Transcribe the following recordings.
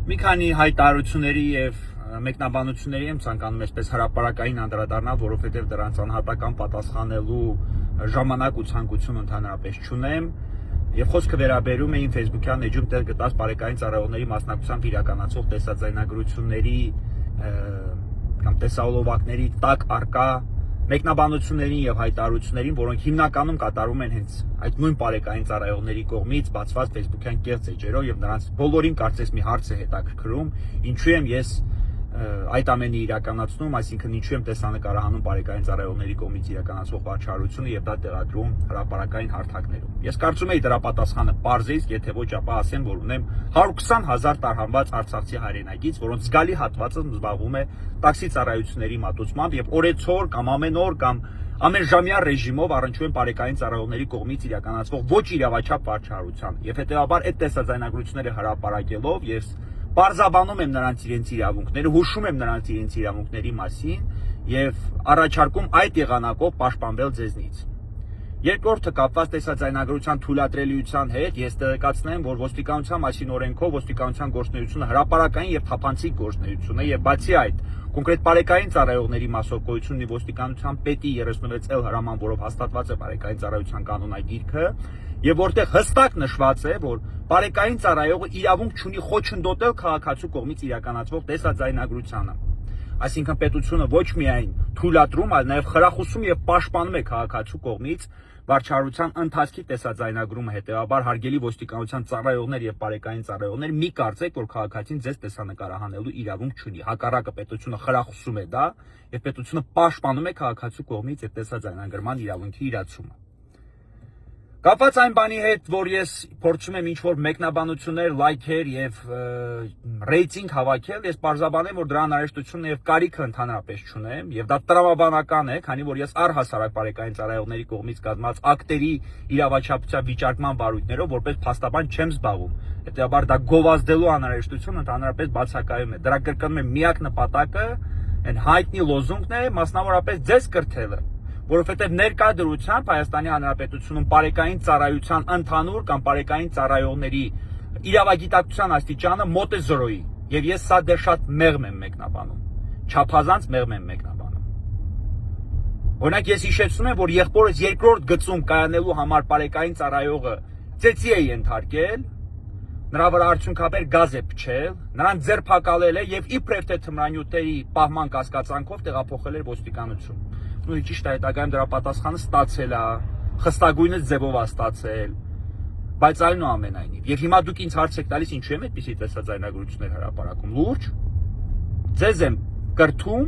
Մի քանի հայտարարությունների եւ մեկնաբանությունների եմ ցանկանում այսպես հրապարակային անդրադառնալ, որովհետեւ դրանց անհատական պատասխանելու ժամանակ ու ցանկություն ընդհանրապես չունեմ։ Եվ խոսքը վերաբերում է իմ Facebook-յան էջում տեղ գտած բարեկային ծառայողների մասնակցությամբ իրականացող տեսաձայնագրությունների կամ տեսահոլովակների տակ արկա մեկնաբանություններին եւ հայտարարություններին, որոնք հիմնականում կատարում են հենց այդ նույն բարեկային ծառայողների կողմից բացված Facebook-յան կեղծ էջերով եւ նրանց բոլորին կարծես մի հարց է հետաքրքրում, ինչու եմ ես այդ ամենը իրականացնում, այսինքն ինչու եմ տեսանկարահանում բարեկային ծառայողների կողմից իրականացվող վարչարությունը եւ դա տեղադրում հրապարակային հարթակներում։ Ես կարծում եմ դրա պատասխանը պարզ է, եթե ոչ ապա ասեմ, որ ունեմ 120,000 տարհանված արցախցի հայրենագից, որոնց զգալի հատվածը զբաղվում է տաքսի ծառայությունների մատուցմամբ եւ օրեցօր կամ ամեն օր կամ ամենժամյա ռեժիմով առնչվում են բարեկային ծառայողների կողմից իրականացվող ոչ իրավաչափ վարչարության։ Եվ հետեւաբար այդ տեսաձայնագրությունները հրապարակելով ես պարզաբանում եմ նրանց իրենց իրավունքները, հուշում եմ նրանց իրենց իրավունքների մասին եւ առաջարկում այդ եղանակով պաշտպանվել ձեզնից։ Երկրորդը կապված տեսաձայնագրության թույլատրելիության հետ ես տեղեկացնեմ, որ ոստիկանության մասին օրենքով ոստիկանության գործունեությունը հրապարակային եւ թափանցիկ գործունեություն է եւ բացի այդ կոնկրետ բարեկային ծառայողների մասով գոյությունի ոստիկանության պետի 36L հրաման, որով հաստատված է բարեկային ծառայության կանոնագիրքը եւ որտեղ հստակ նշված է, որ բարեկային ծառայողը իրավունք չունի խոչընդոտել քաղաքացու կողմից իրականացվող տեսաձայնագրությանը։ Այսինքն պետությունը ոչ միայն թույլատրում, այլ նաև խրախուսում եւ պաշտպանում է քաղաքացու կողմից վարչարության ընթացքի տեսաձայնագրումը, հետեւաբար հարգելի ոստիկանության ծառայողներ եւ բարեկային ծառայողներ, մի կարծեք, որ քաղաքացին ձեզ տեսանկարահանելու իրավունք չունի։ Հակառակը պետությունը խրախուսում է դա եւ պետությունը պաշտպանում է քաղաքացու կողմից այդ տեսաձայնագրման իրավունքի իրացումը։ Կապված այն բանի հետ, որ ես փորձում եմ ինչ-որ մեկնաբանություններ, լայքեր եւ ռեյտինգ հավաքել, ես պարզաբանեմ, որ դրա հնարավորությունն եւ կարիքը ընդհանրապես չունեմ եւ դա տրամաբանական է, քանի որ ես առհասարակ բարեկային ծառայողների կողմից կազմած ակտերի իրավաչափության վիճարկման բարույթներով որպես փաստաբան չեմ զբաղվում։ Հետեւաբար դա գովազդելու անհրաժեշտությունը ընդհանրապես բացակայում է։ Դրա կրկնում եմ միակ նպատակը այն հայտնի լոզունգն է, մասնավորապես ձեզ կրթելը, որովհետև ներկա դրությամբ Հայաստանի Հանրապետությունում բարեկային ծառայության ընդհանուր կամ բարեկային ծառայողների իրավագիտակցության աստիճանը մոտ է 0-ի եւ ես սա դեռ շատ մեղմ եմ մեկնաբանում, չափազանց մեղմ եմ մեկնաբանում։ Օրինակ ես հիշեցնում եմ, որ եղբորս երկրորդ գծում կայանելու համար բարեկային ծառայողը ծեծի է ենթարկել, նրա վրա արդյունքաբեր գազ է փչել, նրան ձերբակալել է եւ իբրև թե թմրանյութերի պահման կասկածանքով տեղափոխել էր ոստիկանություն։ Ну ճիշտ է, հետագայում դրա պատասխանը ստացել է, խստագույնս ձևով է ստացել, բայց այլն ու ամենայնիվ։ Եվ հիմա դուք ինձ հարց եք տալիս, ինչու եմ այդպիսի տեսաձայնագրություններ հրապարակում։ Լուրջ, ձեզ եմ կրթում,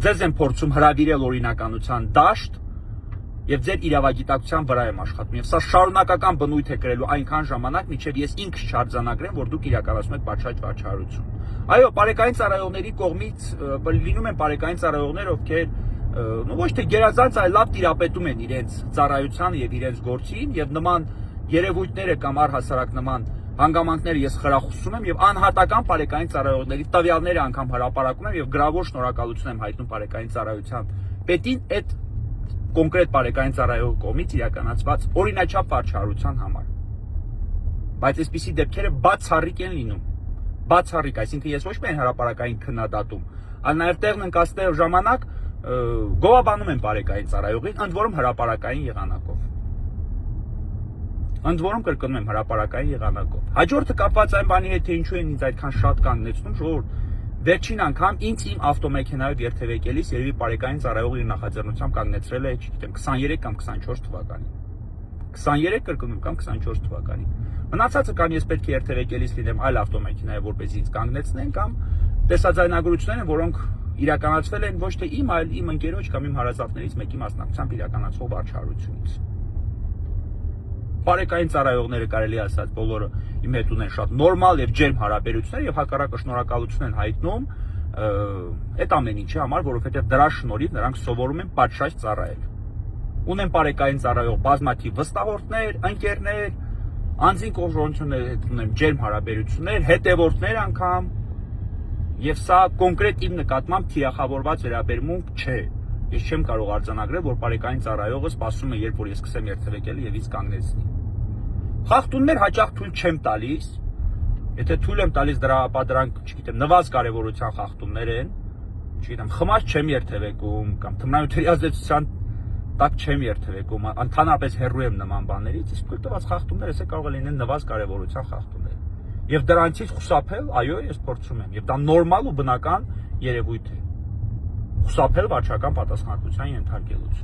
ձեզ եմ փորձում հրավիրել օրինականության դաշտ եւ ձեր իրավագիտակցության վրա եմ աշխատում։ Եվ սա շարունակական բնույթ է կրելու այնքան ժամանակ, մինչեւ ես ինքս չարձանագրեմ, որ դուք իրականացնում եք պատշաճ վարչարություն։ Այո, բարեկային ծառայողների կողմից լինում են բարեկային ծառայողներ, ովքեր ոչ թե գերազանց, այլ լավ տիրապետում են իրենց ծառայությանը եւ իրենց գործին եւ նման երևույթները կամ առհասարակ նման հանգամանքները ես խրախուսում եմ եւ անհատական բարեկային ծառայողների տվյալները անգամ հրապարակում եմ եւ գրավոր շնորհակալություն եմ հայտնում բարեկային ծառայության պետին այդ կոնկրետ բարեկային ծառայողի կողմից իրականացված օրինաչափ վարչարության համար։ Բայց այսպիսի դեպքերը բացառիկ են լինում։ Բացառիկ, այսինքն ես ոչ միայն հրապարակային քննադատում, այլ նաև տեղն ընկածտեղ ժամանակ գովաբանում եմ բարեկային ծառայողին, ընդ որում հրապարակային եղանակով։ Ընդ որում կրկնում եմ հրապարակային եղանակով։ Հաջորդը կապված այն բանի հետ, թե ինչու են ինձ այդքան շատ կանգնեցնում, որ վերջին անգամ ինձ իմ ավտոմեքենայով երթևեկելիս երևի բարեկային ծառայողը իր նախաձեռնությամբ կանգնեցրել է, չգիտեմ, 23 կամ 24 թվականին։ 23 կրկնում կամ 24 թվականին։ Մնացածը կամ ես պետք է երթևեկելիս լինեմ այլ ավտոմեքենայով, որպեսզի ինձ կանգնեցնեն, կամ տեսաձայնագրություններ են, որոնք իրականացվել են ոչ թե իմ, այլ իմ ընկերոջ կամ իմ հարազատներից մեկի մասնակցությամբ իրականացվող վարչարությունից։ Բարեկային ծառայողները կարելի ասած բոլորը իմ հետ ունեն շատ նորմալ եւ ջերմ հարաբերություններ եւ հակառակը շնորհակալություն են հայտնում այդ ամեն ինչի համար, որովհետեւ դրա շնորհիվ նրանք սովորում են պատշաճ ծառայել։ Ունեն բարեկային ծառայող բազմաթիվ վստահորդներ, ընկերներ, անձին կողմնություններ հետ ունեն ջերմ հարաբերություններ, հետևորդներ անգամ, եւ սա կոնկրետ իմ նկատմամբ թիրախավորված վերաբերմունք չէ։ Ես չեմ կարող արձանագրել, որ բարեկային ծառայողը սպասում է, երբ որ ես սկսեմ երթևեկել եւ ինձ կանգնեցնի։ Խախտումներ հաճախ թույլ չեմ տալիս, Եթե թույլ եմ տալիս դրա, ապա դրանք, չգիտեմ, նվազ կարևորության խախտումներ են, չգիտեմ, խմած չեմ երթևեկում կամ թմրանյութերի ազդեցության տակ չեմ երթևեկում, ընդհանրապես հեռու եմ նման բաներից, իսկ թույլ տված խախտումները հեսա կարող է լինեն նվազ կարևորության խախտումներ։ Եվ դրանցից խուսափել, այո, ես փորձում եմ, եւ դա նորմալ ու բնական երևույթ է։ Խուսափել վարչական պատասխանատվության ենթարկելուց։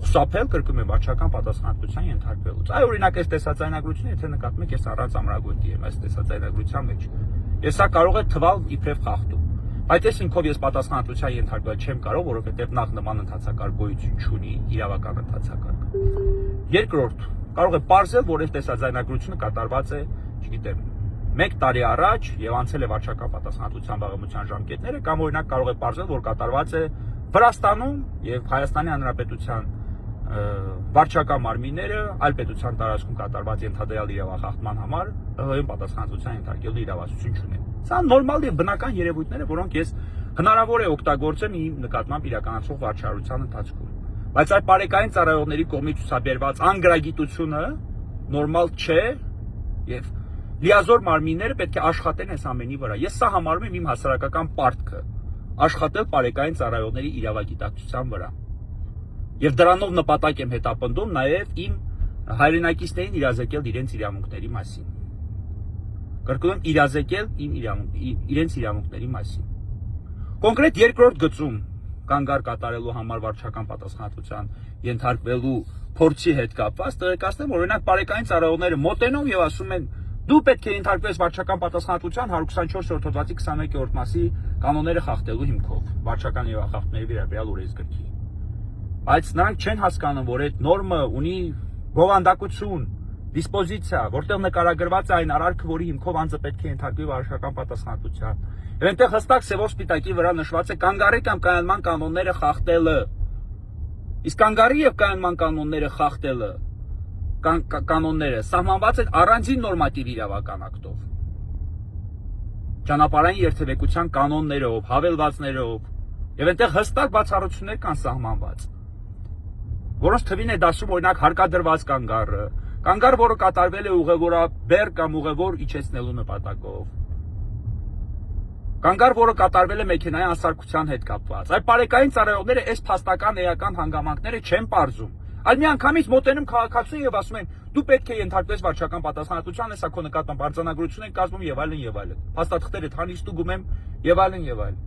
Խուսափել, կրկնում եմ, վարչական պատասխանատվության ենթարկվելուց։ Այ օրինակ այս տեսաձայնագրությունը, եթե նկատում եք, ես առանց ամրագույնի եմ այս տեսաձայնագրության մեջ։ Ես սա կարող է թվալ իբրև խախտում։ Բայց ես ինքով ես պատասխանատվության ենթարկվել չեմ կարող, որովհետև նախ նման ընթացակարգ գոյություն չունի, իրավական ընթացակարգ։ Երկրորդ, կարող է պարզել, որ այս տեսաձայնագրությունը կատարված է, չգիտեմ, 1 տարի առաջ եւ անցել է վարչական պատասխանատվության բաղեմության ժամկետները, կամ օրինակ կարող է պարզել, որ կատարված է Վրաստանում եւ Հայաստանի Հանրապետության վարչական մարմինները այլ պետության տարածքում կատարված ենթադրյալ իրավախախտման համար ՀՀ-ին պատասխանատվության ենթարկելու իրավասություն չունեն։ Սա նորմալ եւ բնական երևույթներ են, որոնք ես հնարավոր է օգտագործեմ իմ նկատմամբ իրականացող վարչարության ընթացքում։ Բայց այդ բարեկային ծառայողների կողմից ցուցաբերված անգրագիտությունը նորմալ չէ եւ լիազոր մարմինները պետք է աշխատեն այս ամենի վրա։ Ես սա համարում եմ իմ հասարակական պարտքը՝ աշխատել բարեկային ծառայողների իրավագիտակցության վրա։ Եվ դրանով նպատակ եմ հետապնդում նաև իմ հայրենակիցներին իրազեկել իրենց իրավունքների մասին։ Կրկնում եմ, իրազեկել իրենց իրավունքների մասին։ Կոնկրետ երկրորդ գծում կանգար կատարելու համար վարչական պատասխանատվության ենթարկվելու փորձի հետ կապված տեղեկացնեմ, որ օրինակ բարեկային ծառայողները մոտենում եւ ասում են դու պետք է ենթարկվես վարչական պատասխանատվության 124-րդ հոդվածի 21-րդ մասի կանոնները խախտելու հիմքով վարչական իրավախախտումների վերաբերյալ օրենսգրքի։ Բայց նրանք չեն հասկանում, որ այդ նորմը ունի բովանդակություն, դիսպոզիցիա, որտեղ նկարագրված է այն արարքը, որի հիմքով անձը պետք է ենթարկվի վարչական պատասխանատվության։ Եվ այնտեղ հստակ սևով սպիտակի վրա նշված է կանգարի կամ կայանման կանոնները խախտելը։ Իսկ կանգարի եւ կայանման կանոնները խախտելը կանոնները սահմանված են առանձին նորմատիվ իրավական ակտով։ Ճանապարհային երթևեկության կանոններով, հավելվածներով, եւ այնտեղ հստակ բացառություններ կան սահմանված, որոնց թվին է դասում օրինակ հարկադրված կանգառը, կանգառ, որը կատարվել է ուղևորաբեր կամ ուղևոր իջեցնելու նպատակով, կանգառ, որը կատարվել է մեքենայի անսարքության հետ կապված։ Այդ բարեկային ծառայողները այս փաստական էական հանգամանքները չեն պարզում։ Այլ միանգամից մոտենում քաղաքացուն եւ ասում են դու պետք է ենթարկվես վարչական պատասխանատվության, հեսա քո նկատմամբ արձանագրություն են կազմում եւ այլն եւ այլն։ Փաստաթղթերը թանից ստուգում եմ եւ այլն եւ այլն։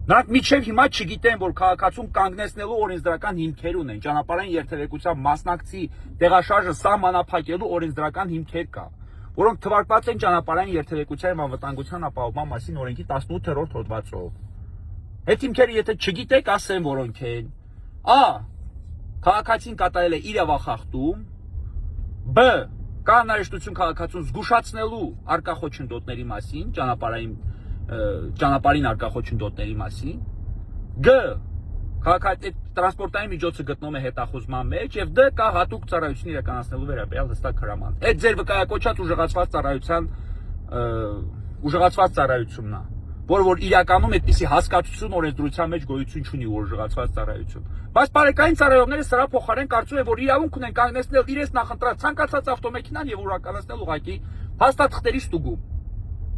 Նրանք միջև հիմա չգիտեն, որ քաղաքացուն կանգնեցնելու օրենսդրական հիմքեր ունեն, ճանապարհային երթևեկության մասնակցի տեղաշարժը սահմանափակելու օրենսդրական հիմքեր կա, որոնք թվարկված են ճանապարհային երթևեկության եւ անվտանգության ապահովման մասին օրենքի 18-րդ հոդվածով։ Այդ հիմքերը եթե չգիտեք, ասեմ որոնք են։ Ա. Քաղաքացին կատարել է իրավախախտում, Բ. Կա հնարավորություն քաղաքացուն զգուշացնելու արկա խոչընդոտների մասին, ճանապարհին արկա խոչընդոտների մասին, Գ. Քաղաքացի տրանսպորտային միջոցը գտնվում է հետախուզման մեջ եւ Դ. Կա հատուկ ծառայություն իրականացնելու վերաբերյալ հստակ հրաման։ Այդ ձեր վկայակոչած ուժեղացված ծառայությունն է, որ իրականում այդպիսի հասկացություն օրենսդրության մեջ գոյություն չունի ուժեղացված ծառայություն։ Բայց բարեկային ծառայողները սրա փոխարեն կարծում են, որ իրավունք ունեն կանգնեցնել իրենց նախընտրած ցանկացած ավտոմեքենան եւ իրականացնել ուղղակի փաստաթղթերի ստուգում։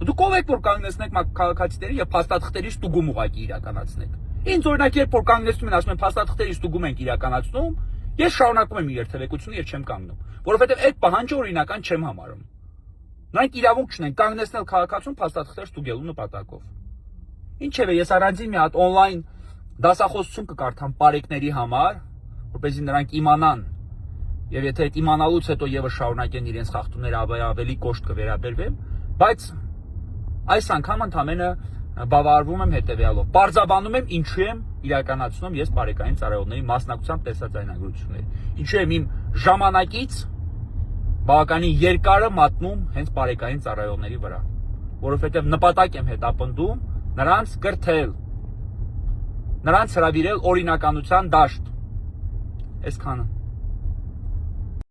Դուք ով եք, որ կանգնեցնեք քաղաքացիներին եւ փաստաթղթերի ստուգում ուղղակի իրականացնեք։ Ինձ օրինակ երբ որ կանգնեցնում են, ասում են փաստաթղթերի ստուգում ենք իրականացնում, ես շարունակում եմ իմ երթևեկությունը եւ չեմ կանգնում, որովհետեւ այդ պահանջը օրինական չեմ համարում։ Նրանք իրավունք չունեն կանգնեցնել քաղաքացուն փաստաթղթեր ստուգելու նպատակով։ Ինչևէ, ես առանձին մի հատ on-line դասախոսություն կկարդամ բարեկների համար, որպեսզի նրանք իմանան, եւ եթե այդ իմանալուց հետո եւս շարունակեն իրենց խախտումները ավելի կոշտ կվերաբերվեմ, բայց այս անգամ ընդամենը բավարարվում եմ հետեւյալով. Պարզաբանում եմ ինչու եմ իրականացնում ես բարեկային ծառայողների մասնակցությամբ տեսաձայնագրություններ։ Ինչու եմ իմ ժամանակից բավականին երկարը մատնում հենց բարեկային ծառայողների վրա, որովհետեւ նպատակ եմ հետապնդում նրանց կրթել, նրանց հրավիրել օրինականության դաշտ։ Այսքանը։